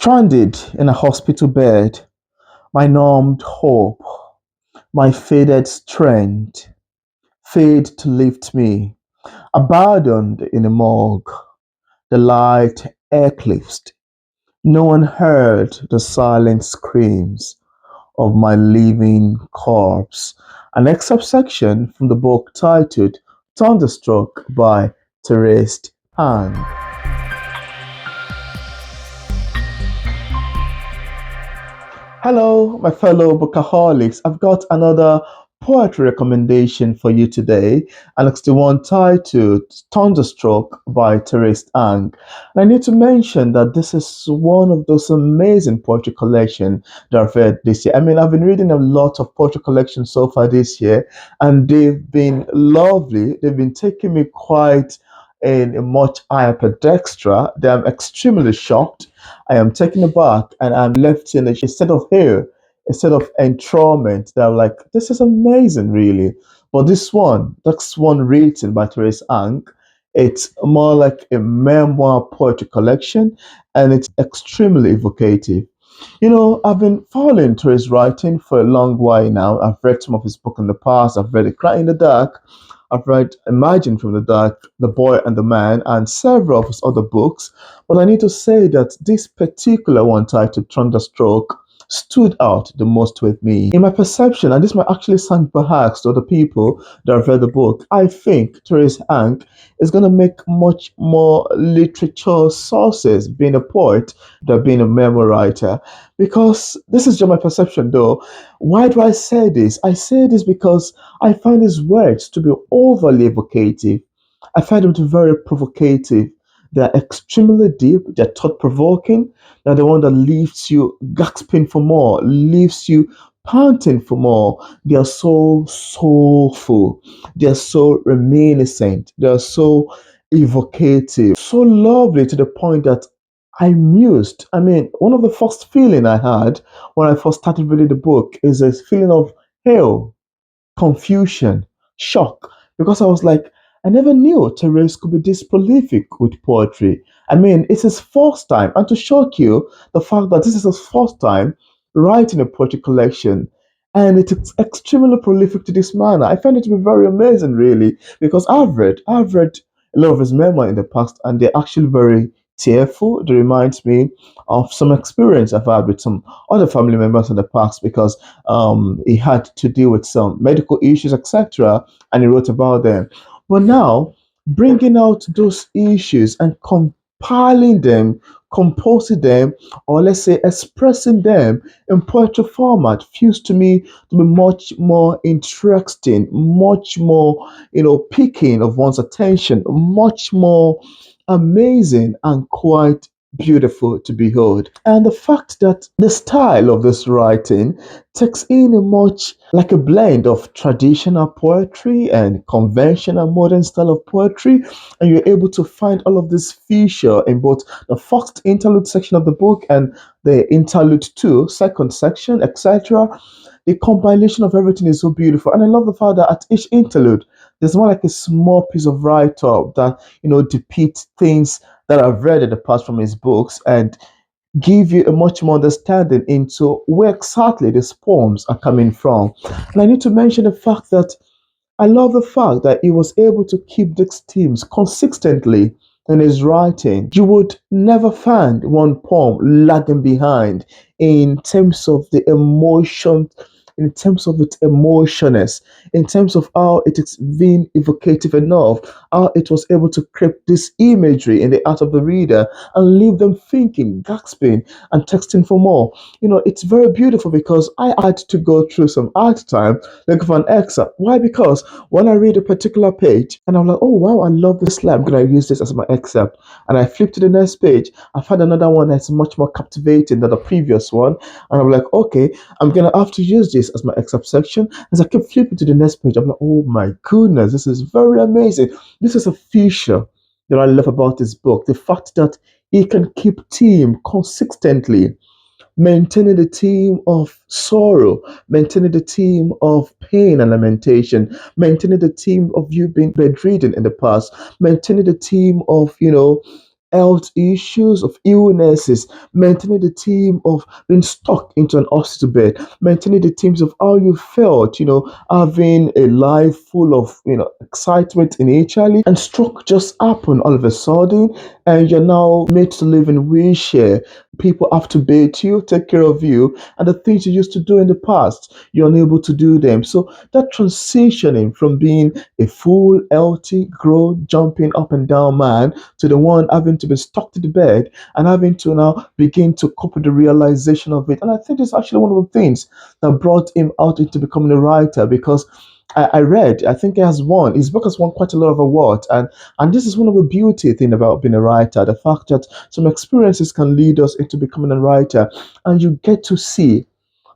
Stranded in a hospital bed, my numbed hope, my faded strength, failed to lift me. Abandoned in a morgue, the light eclipsed. No one heard the silent screams of my living corpse. An excerpt section from the book titled Thunderstroke by Therese Pang. Hello, my fellow bookaholics. I've got another poetry recommendation for you today, and it's the one titled Thunderstroke by Therese Ang. And I need to mention that this is one of those amazing poetry collections that I've read this year. I mean, I've been reading a lot of poetry collections so far this year, and they've been lovely. They've been taking me quite in a much higher pedestal. I'm extremely shocked. I am taken aback and I'm left in a state of awe, a state of enthrallment that I'm like, this is amazing, really. But that's one written by Therese Ang. It's more like a memoir poetry collection and it's extremely evocative. I've been following Therese writing for a long while now. I've read some of his book in the past. I've read A Cry in the Dark. I've read Imagine from the Dark, The Boy and the Man, and several of his other books. But I need to say that this particular one titled Thunderstroke stood out the most with me. In my perception, and this might actually sound perhaps to other people that have read the book, I think Therese Hank is going to make much more literature sources being a poet than being a memoir writer. Because this is just my perception though. Why do I say this? I say this because I find his words to be overly evocative. I find them to be very provocative. They're extremely deep, they're thought provoking, they're the one that leaves you gasping for more, leaves you panting for more. They are so soulful, they are so reminiscent, they are so evocative, so lovely to the point that I mused. I mean, one of the first feeling I had when I first started reading the book is a feeling of hell, confusion, shock, because I was like, I never knew Therese could be this prolific with poetry. I mean, it's his first time, and to shock you, the fact that this is his first time writing a poetry collection, and it is extremely prolific to this manner. I find it to be very amazing, really, because I've read a lot of his memoir in the past, and they're actually very tearful. They reminds me of some experience I've had with some other family members in the past because he had to deal with some medical issues, etc., and he wrote about them. But now, bringing out those issues and compiling them, composing them, or let's say expressing them in poetry format feels to me to be much more interesting, much more, picking of one's attention, much more amazing and quite beautiful to behold. And the fact that the style of this writing takes in a much like a blend of traditional poetry and conventional modern style of poetry, and you're able to find all of this feature in both the first interlude section of the book and the interlude two, second section, etc. The compilation of everything is so beautiful, and I love the fact that at each interlude, there's more like a small piece of write-up that depicts things that I've read in the past from his books and give you a much more understanding into where exactly these poems are coming from. And I need to mention the fact that I love the fact that he was able to keep these themes consistently in his writing. You would never find one poem lagging behind in terms of the emotion, in terms of its emotionness, in terms of how it is being evocative enough, how it was able to create this imagery in the heart of the reader and leave them thinking, gasping, and texting for more. It's very beautiful because I had to go through some hard time looking for an excerpt. Why? Because when I read a particular page and I'm like, oh wow, I love this line, I'm gonna use this as my excerpt. And I flip to the next page, I find another one that's much more captivating than the previous one. And I'm like, okay, I'm gonna have to use this as my excerpt section. As I keep flipping to the next page, I'm like, oh my goodness, this is very amazing. This is a feature that I love about this book. The fact that it can keep theme consistently, maintaining the theme of sorrow, maintaining the theme of pain and lamentation, maintaining the theme of you being bedridden in the past, maintaining the theme of, health issues, of illnesses, maintaining the theme of being stuck into an hospital bed, maintaining the themes of how you felt, having a life full of, excitement initially, and stroke just happened all of a sudden, and you're now made to live in wheelchair. People have to bathe you, take care of you, and the things you used to do in the past, you're unable to do them. So that transitioning from being a full, healthy, grown, jumping up and down man to the one having to be stuck to the bed and having to now begin to cope with the realization of it. And I think it's actually one of the things that brought him out into becoming a writer because I read, I think he has won, his book has won quite a lot of awards. And this is one of the beauty thing about being a writer, the fact that some experiences can lead us into becoming a writer. And you get to see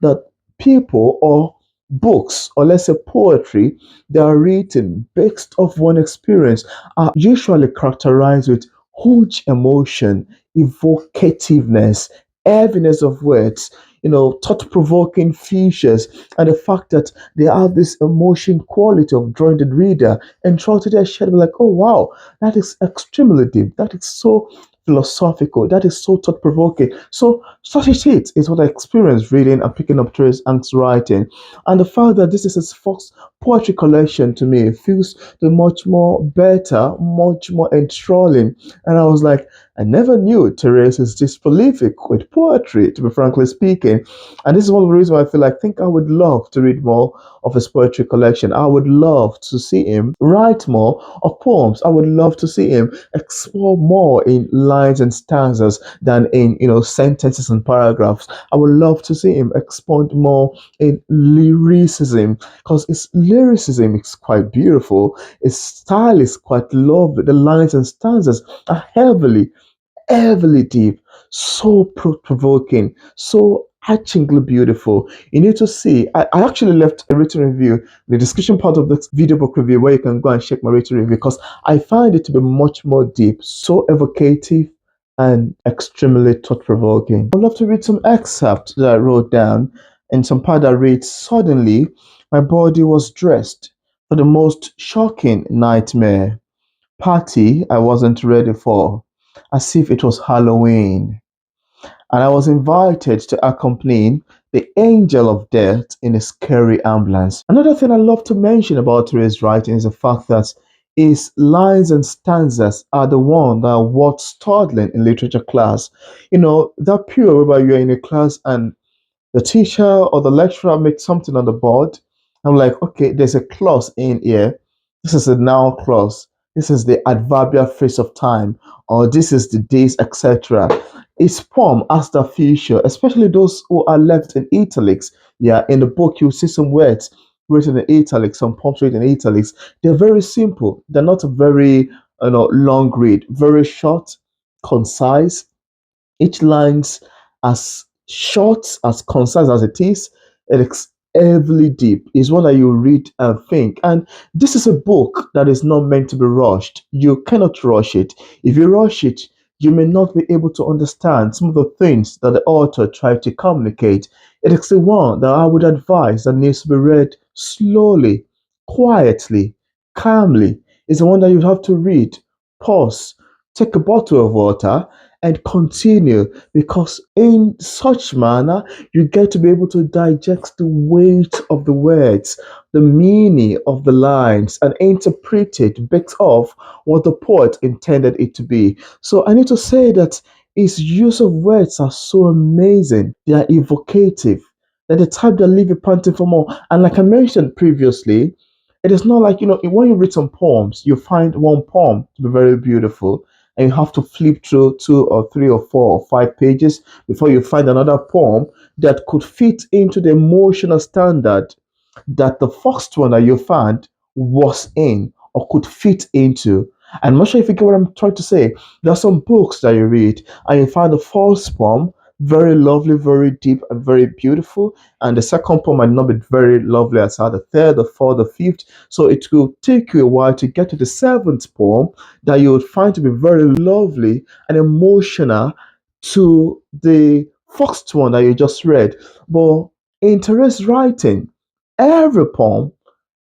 that people or books or let's say poetry that are written based off one experience are usually characterized with huge emotion, evocativeness, heaviness of words, thought-provoking features, and the fact that they have this emotion quality of drawing the reader and throughout their shed like, oh wow, that is extremely deep, that is so philosophical, that is so thought-provoking. So such it is what I experienced reading and picking up Trace Ang's writing. And the fact that this is his first poetry collection to me feels the much more better, much more enthralling. And I was like, I never knew Therese is this prolific with poetry, to be frankly speaking. And this is one of the reasons why I feel like I think I would love to read more of his poetry collection. I would love to see him write more of poems. I would love to see him explore more in lines and stanzas than in sentences and paragraphs. I would love to see him expand more in lyricism because his lyricism is quite beautiful. His style is quite lovely. The lines and stanzas are heavily deep, so provoking, so hatchingly beautiful. You need to see. I actually left a written review, the description part of this video book review, where you can go and check my written review because I find it to be much more deep, so evocative, and extremely thought provoking. I'd love to read some excerpts that I wrote down, and some part that reads suddenly, my body was dressed for the most shocking nightmare party I wasn't ready for, as if it was Halloween, and I was invited to accompany the angel of death in a scary ambulance. Another thing I love to mention about Therese' writing is the fact that his lines and stanzas are the one that are worth studying in literature class. That period whereby you're in a class and the teacher or the lecturer makes something on the board. I'm like, okay, there's a clause in here. This is a noun clause. This is the adverbial phrase of time, or this is the days, etc. It's poem has that feature, especially those who are left in italics. Yeah, in the book you'll see some words written in italics, some poems written in italics. They're very simple. They're not a very long read. Very short, concise, each line's as short, as concise as it is, it's heavily deep. It's one that you read and think. And this is a book that is not meant to be rushed. You cannot rush it. If you rush it, you may not be able to understand some of the things that the author tried to communicate. It is the one that I would advise that needs to be read slowly, quietly, calmly. It's the one that you have to read, pause, take a bottle of water, and continue because in such manner you get to be able to digest the weight of the words, the meaning of the lines, and interpret it based off what the poet intended it to be. So I need to say that his use of words are so amazing. They are evocative. They're the type that leave you panting for more. And like I mentioned previously, it is not like, when you read some poems, you find one poem to be very beautiful, and you have to flip through two or three or four or five pages before you find another poem that could fit into the emotional standard that the first one that you found was in or could fit into. I'm not sure if you get what I'm trying to say. There are some books that you read and you find the first poem very lovely, very deep, and very beautiful. And the second poem might not be very lovely as how the third, the fourth, the fifth. So it will take you a while to get to the seventh poem that you would find to be very lovely and emotional to the first one that you just read. But in Teresa's writing, every poem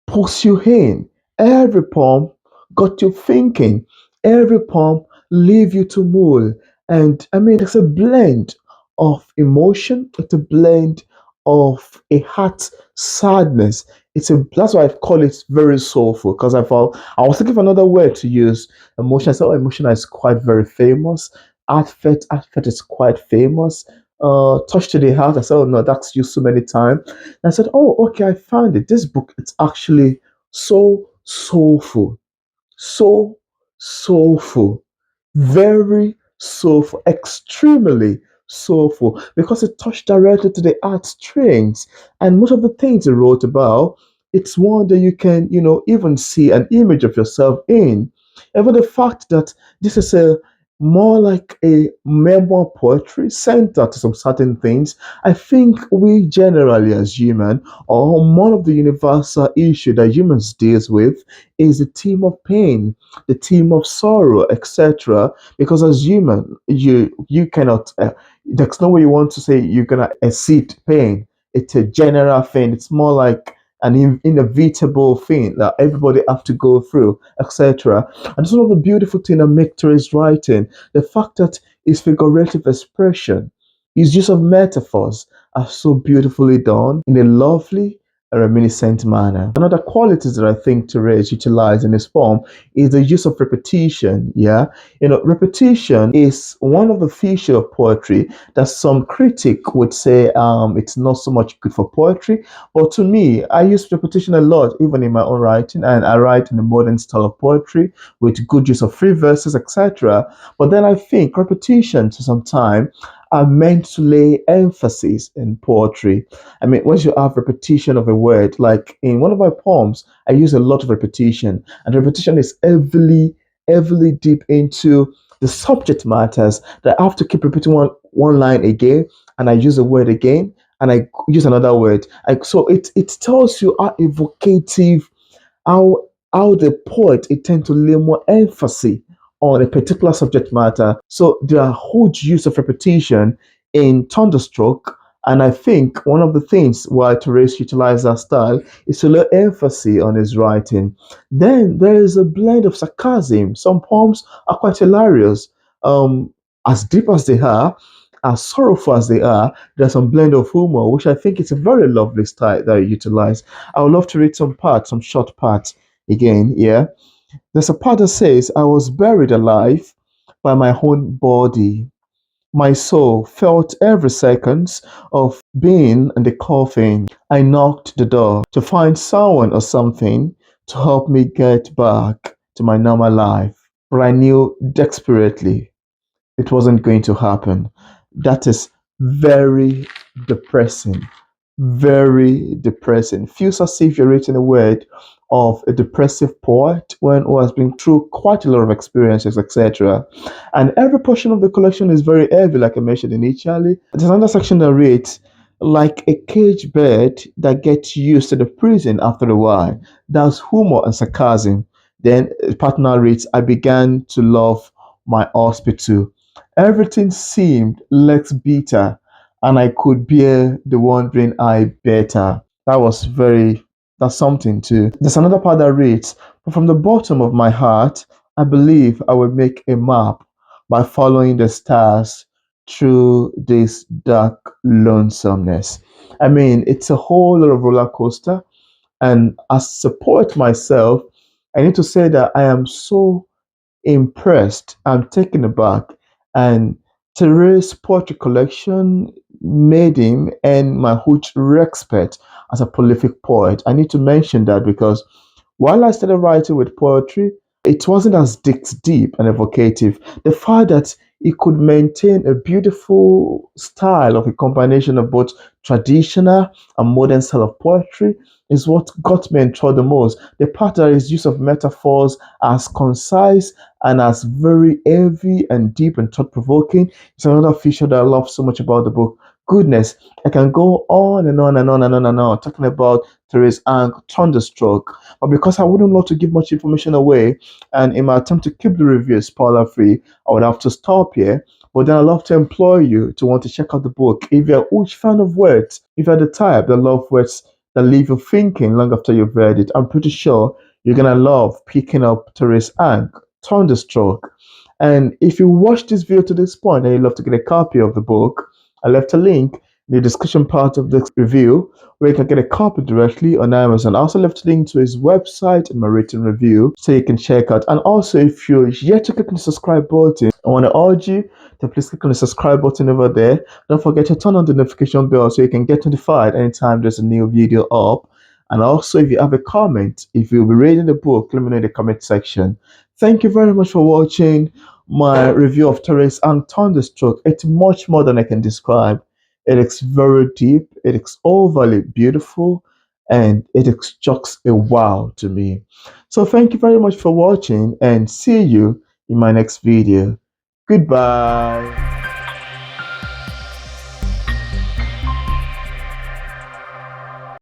pulls you in. Every poem got you thinking. Every poem leave you to mull. And I mean, it's a blend of emotion, it's a blend of a heart sadness. That's why I call it very soulful because I was thinking of another word to use. Emotion. I said, oh, emotion is quite very famous. Affect is quite famous. Touch to the heart. I said, oh no, that's used so many times. And I said, oh, okay, I found it. This book, it's actually so soulful, so soulful, very soulful, extremely soulful, because it touched directly to the heartstrings. And most of the things he wrote about, it's one that you can, even see an image of yourself in. Even the fact that this is a more like a memoir poetry centered to some certain things, I think we generally as human, or one of the universal issue that humans deals with is the theme of pain, the theme of sorrow, etc. Because as human, you cannot. There's no way you want to say you're gonna exceed pain. It's a general thing. It's more like an inevitable thing that everybody have to go through, etc. And it's one of the beautiful thing that make Therese writing, the fact that his figurative expression, his use of metaphors are so beautifully done in a lovely a reminiscent manner. Another qualities that I think Therese utilized in this poem is the use of repetition. Yeah, repetition is one of the features of poetry that some critic would say it's not so much good for poetry. But to me, I use repetition a lot, even in my own writing, and I write in a modern style of poetry with good use of free verses, etc. But then I think repetition to some time are meant to lay emphasis in poetry. I mean, once you have repetition of a word, like in one of my poems, I use a lot of repetition, and repetition is heavily deep into the subject matters that I have to keep repeating one line again, and I use a word again, and I use another word. So it tells you how evocative, how the poet it tend to lay more emphasis on a particular subject matter. So there are huge use of repetition in Thunderstroke. And I think one of the things why Therese utilized that style is to lay emphasis on his writing. Then there is a blend of sarcasm. Some poems are quite hilarious. As deep as they are, as sorrowful as they are, there's some blend of humor, which I think is a very lovely style that you utilize. I would love to read some parts, some short parts again. Yeah. There's a part that says, I was buried alive by my own body. My soul felt every second of being in the coffin. I knocked the door to find someone or something to help me get back to my normal life. But I knew desperately it wasn't going to happen. That is very depressing. Very depressing. Feels as if you're reading a word of a depressive poet when who has been through quite a lot of experiences, etc. And every portion of the collection is very heavy, like I mentioned initially. There's another section that reads, like a cage bird that gets used to the prison after a while. That's humor and sarcasm. Then partner reads, I began to love my hospital. Everything seemed less bitter, and I could bear the wandering eye better. That's something too. There's another part that reads, but from the bottom of my heart, I believe I will make a map by following the stars through this dark lonesomeness. I mean, it's a whole lot of roller coaster. And as a poet myself, I need to say that I am so impressed. I'm taken aback. And Therese's poetry collection made him and my huge respect as a prolific poet. I need to mention that because while I started writing with poetry, it wasn't as deep and evocative. The fact that he could maintain a beautiful style of a combination of both traditional and modern style of poetry is what got me enthralled the most. The part that his use of metaphors as concise and as very heavy and deep and thought provoking is another feature that I love so much about the book. Goodness, I can go on and on and on and on and on talking about Therese Ang Thunderstroke, but because I wouldn't want to give much information away, and in my attempt to keep the review spoiler free, I would have to stop here. But then I'd love to employ you to want to check out the book. If you're a huge fan of words, if you're the type that love words that leave you thinking long after you've read it, I'm pretty sure you're gonna love picking up Therese Ang Thunderstroke. And if you watch this video to this point and you'd love to get a copy of the book, I left a link in the description part of this review where you can get a copy directly on Amazon. I also left a link to his website in my written review so you can check out. And also, if you're yet to click on the subscribe button, I want to urge you to please click on the subscribe button over there. Don't forget to turn on the notification bell so you can get notified anytime there's a new video up. And also, if you have a comment, if you'll be reading the book, let me know in the comment section. Thank you very much for watching my review of Terrace and Thunderstroke. It's much more than I can describe. It is very deep, it is overly beautiful, and it is just a wow to me. So thank you very much for watching and see you in my next video. Goodbye.